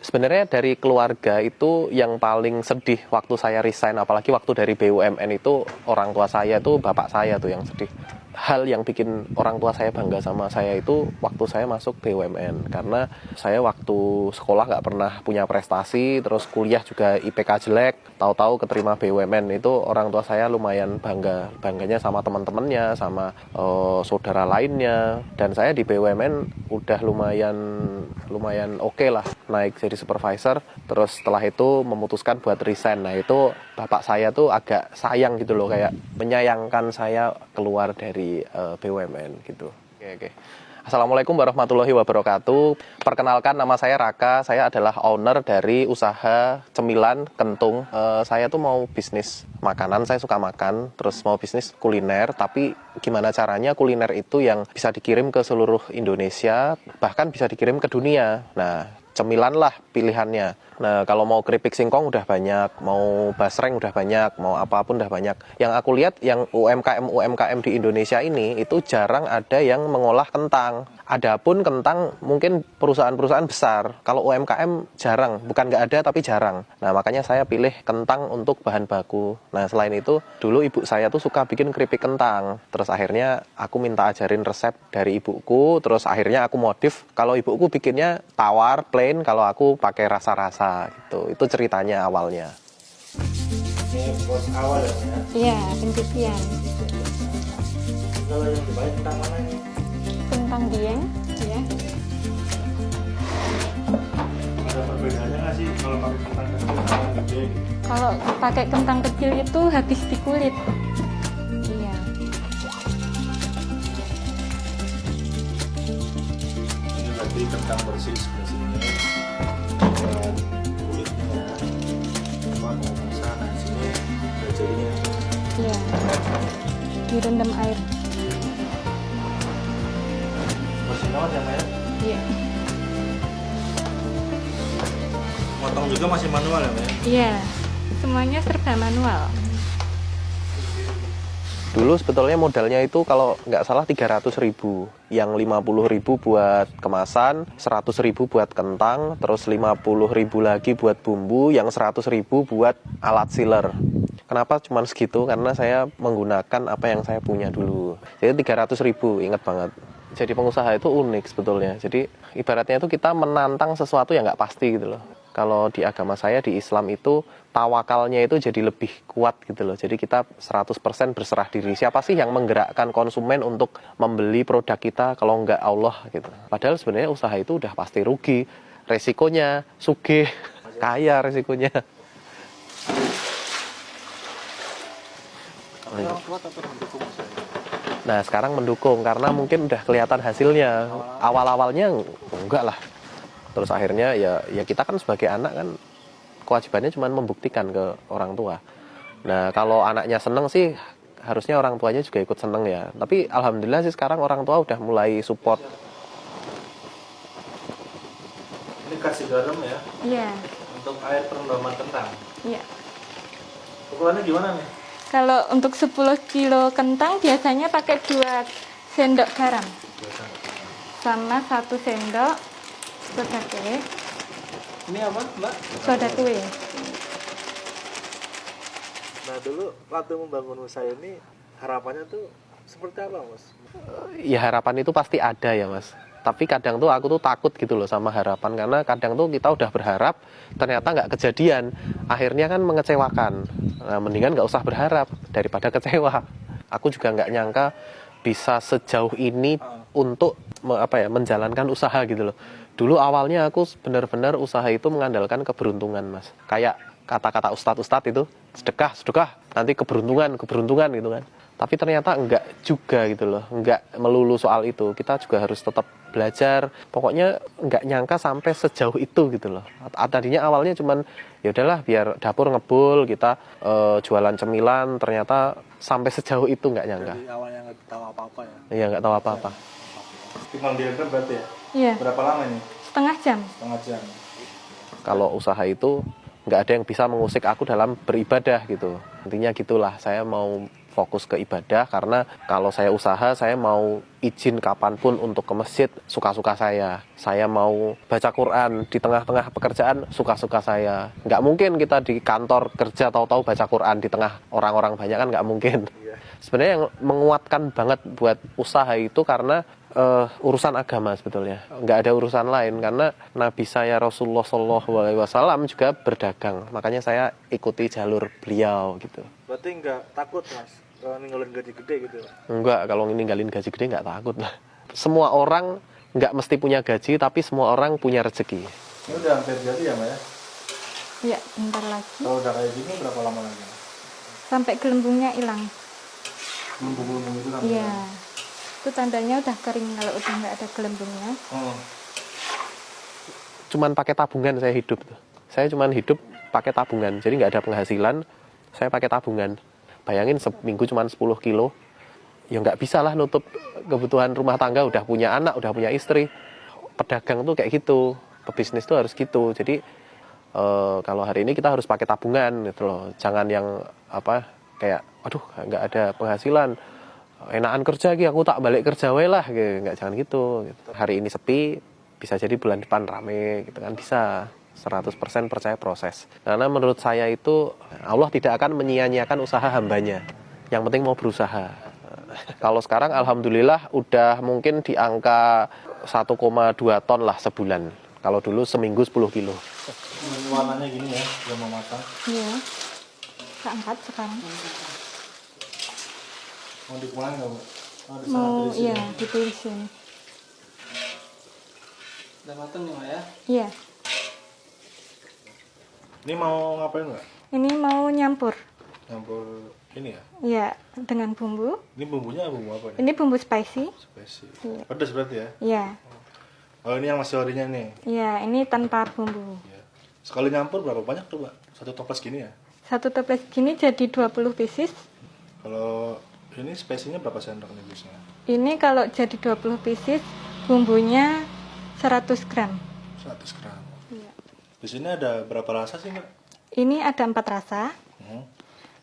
Sebenarnya dari keluarga itu yang paling sedih waktu saya resign, apalagi waktu dari BUMN itu orang tua saya tuh, bapak saya tuh yang sedih. Hal yang bikin orang tua saya bangga sama saya itu waktu saya masuk BUMN. Karena saya waktu sekolah nggak pernah punya prestasi, terus kuliah juga IPK jelek, tahu-tahu keterima BUMN itu orang tua saya lumayan bangga. Bangganya sama teman-temannya, sama saudara lainnya. Dan saya di BUMN udah lumayan oke lah, naik jadi supervisor. Terus setelah itu memutuskan buat resign. Nah itu bapak saya tuh agak sayang gitu loh, kayak menyayangkan saya keluar dari BUMN gitu. Oke. Assalamualaikum warahmatullahi wabarakatuh. Perkenalkan, nama saya Raka. Saya adalah owner dari usaha cemilan kentung. Saya tuh mau bisnis makanan, saya suka makan, terus mau bisnis kuliner. Tapi gimana caranya kuliner itu yang bisa dikirim ke seluruh Indonesia, bahkan bisa dikirim ke dunia. Nah, cemilan lah pilihannya. Nah, kalau mau keripik singkong udah banyak, mau basreng udah banyak, mau apapun udah banyak. Yang aku lihat yang UMKM di Indonesia ini itu jarang ada yang mengolah kentang. Adapun kentang mungkin perusahaan-perusahaan besar. Kalau UMKM jarang, bukan nggak ada tapi jarang. Nah, makanya saya pilih kentang untuk bahan baku. Nah, selain itu dulu ibu saya tuh suka bikin keripik kentang. Terus akhirnya aku minta ajarin resep dari ibuku, terus akhirnya aku modif. Kalau ibuku bikinnya tawar, plain, kalau aku pakai rasa-rasa gitu. Itu ceritanya awalnya. Ini bos awal ya? Iya, pencucian. Kalau yang dipakai kentang mana ini? Kentang dieng, ya. Ada perbedaannya nggak sih kalau pakai kentang kecil sama yang gede? Kalau pakai kentang kecil itu habis di kulit. Iya. Ini berarti kentang bersih sebelah sini. Dan kulitnya ya. Cuma mau masak, nah sini ada jadinya. Iya. Direndam air. Bersih banget ya, Maya? Iya. Motong juga masih manual ya, Maya? Iya. Semuanya serba manual. Dulu sebetulnya modalnya itu kalau nggak salah 300.000, yang 50.000 buat kemasan, 100.000 buat kentang, terus 50.000 lagi buat bumbu, yang 100.000 buat alat sealer. Kenapa cuma segitu? Karena saya menggunakan apa yang saya punya dulu. Jadi 300.000, ingat banget. Jadi pengusaha itu unik sebetulnya. Jadi ibaratnya itu kita menantang sesuatu yang nggak pasti gitu loh. Kalau di agama saya, di Islam itu tawakalnya itu jadi lebih kuat gitu loh. Jadi kita 100% berserah diri. Siapa sih yang menggerakkan konsumen untuk membeli produk kita kalau nggak Allah gitu. Padahal sebenarnya usaha itu udah pasti rugi. Resikonya sugih, kaya resikonya. Orang tua tetap mendukung saya. Nah sekarang mendukung karena mungkin udah kelihatan hasilnya. Awal-awalnya enggak lah. Terus akhirnya ya kita kan sebagai anak kan kewajibannya cuma membuktikan ke orang tua. Nah kalau anaknya seneng sih harusnya orang tuanya juga ikut seneng ya. Tapi alhamdulillah sih sekarang orang tua udah mulai support. Ini kasih garam ya, Iya. untuk air perendaman kentang. Iya. Ukurannya gimana nih? Kalau untuk 10 kilo kentang biasanya pakai 2 sendok garam sama 1 sendok soda kue. Ini apa, Mbak? Soda kue. Nah dulu waktu membangun usaha ini harapannya tuh seperti apa, Mas? Ya harapan itu pasti ada ya mas. Tapi kadang tuh aku tuh takut gitu loh sama harapan. Karena kadang tuh kita udah berharap ternyata nggak kejadian. Akhirnya kan mengecewakan. Nah, mendingan nggak usah berharap daripada kecewa. Aku juga nggak nyangka bisa sejauh ini untuk menjalankan usaha gitu loh. Dulu awalnya aku benar-benar usaha itu mengandalkan keberuntungan mas. Kayak kata-kata ustadz-ustadz itu, sedekah, nanti keberuntungan gitu kan. Tapi ternyata enggak juga gitu loh, enggak melulu soal itu. Kita juga harus tetap belajar. Pokoknya enggak nyangka sampai sejauh itu gitu loh. Tadinya awalnya cuman ya udahlah biar dapur ngebul, kita jualan cemilan, ternyata sampai sejauh itu enggak nyangka. Jadi awalnya nggak tahu apa-apa ya? Iya enggak tahu apa-apa. Tinggal direndam berarti ya? Iya. Berapa lama ini? Setengah jam. Setengah jam. Kalau usaha itu nggak ada yang bisa mengusik aku dalam beribadah gitu. Intinya gitulah, saya mau fokus ke ibadah, karena kalau saya usaha saya mau izin kapanpun untuk ke masjid suka-suka saya mau baca Quran di tengah-tengah pekerjaan suka-suka saya. Nggak mungkin kita di kantor kerja tahu-tahu baca Quran di tengah orang-orang banyak, kan nggak mungkin. Sebenarnya yang menguatkan banget buat usaha itu karena urusan agama sebetulnya, nggak ada urusan lain, karena Nabi saya Rasulullah SAW juga berdagang, makanya saya ikuti jalur beliau gitu. Berarti nggak takut mas kalau ninggalin gaji gede gitu? Enggak, kalau ninggalin gaji gede nggak takut lah. Semua orang nggak mesti punya gaji, tapi semua orang punya rezeki. Ini udah hampir jadi ya mbak ya? Ya, bentar lagi. Kalau udah kayak gini berapa lama lagi? Sampai gelembungnya hilang. Gelembung-gelembung itu kan? Iya. Itu tandanya udah kering kalau udah nggak ada gelembungnya. Cuman pakai tabungan saya hidup tuh. Saya cuman hidup pakai tabungan, jadi nggak ada penghasilan. Saya pakai tabungan. Bayangin seminggu cuman 10 kilo. Ya nggak bisa lah nutup kebutuhan rumah tangga. Udah punya anak, udah punya istri. Pedagang tuh kayak gitu. Pebisnis tuh harus gitu. Jadi kalau hari ini kita harus pakai tabungan gitu loh. Jangan yang kayak aduh nggak ada penghasilan, enakan kerja aku tak balik kerja wae lah gitu. Nggak, jangan gitu. Hari ini sepi, bisa jadi bulan depan rame gitu kan, bisa. 100% percaya proses. Karena menurut saya itu Allah tidak akan menyia-nyiakan usaha hambanya. Yang penting mau berusaha. Kalau sekarang alhamdulillah udah mungkin di angka 1,2 ton lah sebulan. Kalau dulu seminggu 10 kilo. Warnanya gini ya, udah mau matang. Iya. Tak angkat sekarang. Mau dipulangin nggak mbak? Mau iya ditirisin. Udah matang nih mbak ya? Iya. Ini mau ngapain mbak? Ini mau nyampur. Campur ini ya? Iya, dengan bumbu. Ini bumbunya bumbu apa nih? Ini bumbu spicy. Spesi. Iya. Pedas berarti ya? Iya. Oh ini yang masih orinya nih? Iya, ini tanpa bumbu. Ya. Sekali nyampur berapa banyak tuh mbak? Satu toples gini ya? Satu toples gini jadi 20 pieces. Kalau ini spesinya berapa sendok nih biasanya? Ini kalau jadi 20 pieces, bumbunya 100 gram. 100 gram. Iya. Di sini ada berapa rasa sih mbak? Ini ada 4 rasa.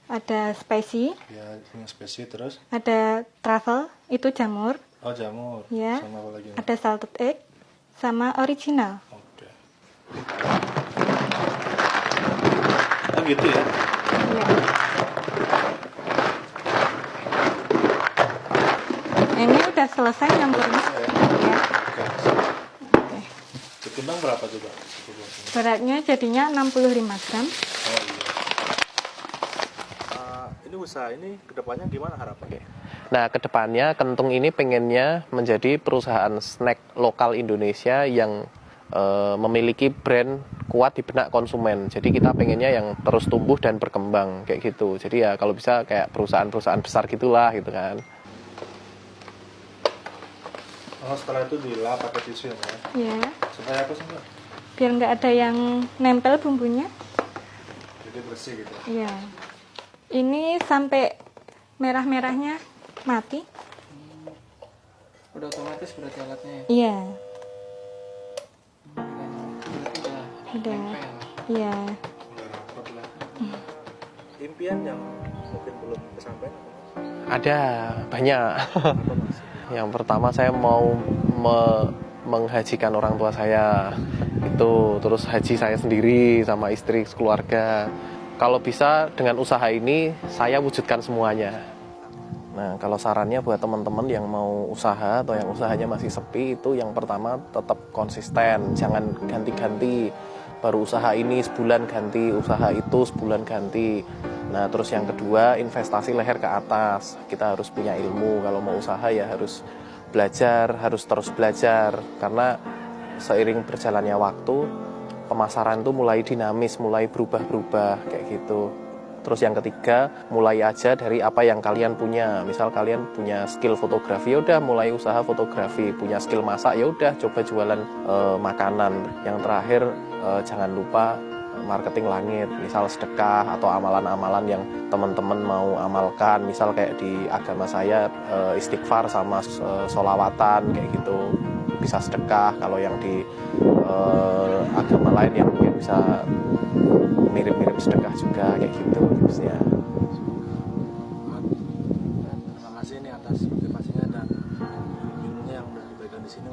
Ada spicy, Ya ini spesi terus. ada truffle, itu jamur. Oh jamur. Ya. Sama apa lagi mbak? Ada salted egg, sama original. Oke. Oh gitu ya? Iya. Ini udah selesai nyampurnya. Ya. Oke. Ketimbang berapa coba? Beratnya jadinya 65 gram. Oh iya. Ini usaha ini kedepannya gimana harapannya? Nah, kedepannya Kentung ini pengennya menjadi perusahaan snack lokal Indonesia yang memiliki brand kuat di benak konsumen. Jadi kita pengennya yang terus tumbuh dan berkembang kayak gitu. Jadi ya kalau bisa kayak perusahaan-perusahaan besar gitulah gitu kan. Oh setelah itu dilap pakai tisu ya mbak? Ya. Supaya apa sih mbak? Biar nggak ada yang nempel bumbunya. Jadi bersih gitu. Iya. Ini sampai merah-merahnya mati. Udah otomatis berarti alatnya ya? Iya. Berarti Udah. nempel. Iya. Udah rapot lah. Impian yang mungkin belum kesampaian apa mas? Ada banyak. Apa mas? Yang pertama saya mau menghajikan orang tua saya. Itu terus haji saya sendiri sama istri keluarga. Kalau bisa dengan usaha ini saya wujudkan semuanya. Nah, kalau sarannya buat teman-teman yang mau usaha atau yang usahanya masih sepi, itu yang pertama tetap konsisten, jangan ganti-ganti. Baru usaha ini sebulan ganti, usaha itu sebulan ganti. Nah, terus yang kedua investasi leher ke atas. Kita harus punya ilmu, kalau mau usaha ya harus belajar, harus terus belajar. Karena seiring berjalannya waktu, pemasaran tuh mulai dinamis, mulai berubah-berubah kayak gitu. Terus yang ketiga, mulai aja dari apa yang kalian punya. Misal kalian punya skill fotografi, ya udah mulai usaha fotografi. Punya skill masak, ya udah coba jualan makanan. Yang terakhir, jangan lupa marketing langit. Misal sedekah atau amalan-amalan yang teman-teman mau amalkan. Misal kayak di agama saya istighfar sama sholawatan kayak gitu. Bisa sedekah. Kalau yang di agama lain yang mungkin bisa mirip-mirip sedekah juga kayak gitu tipsnya.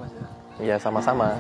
Mas ya. Ya sama-sama.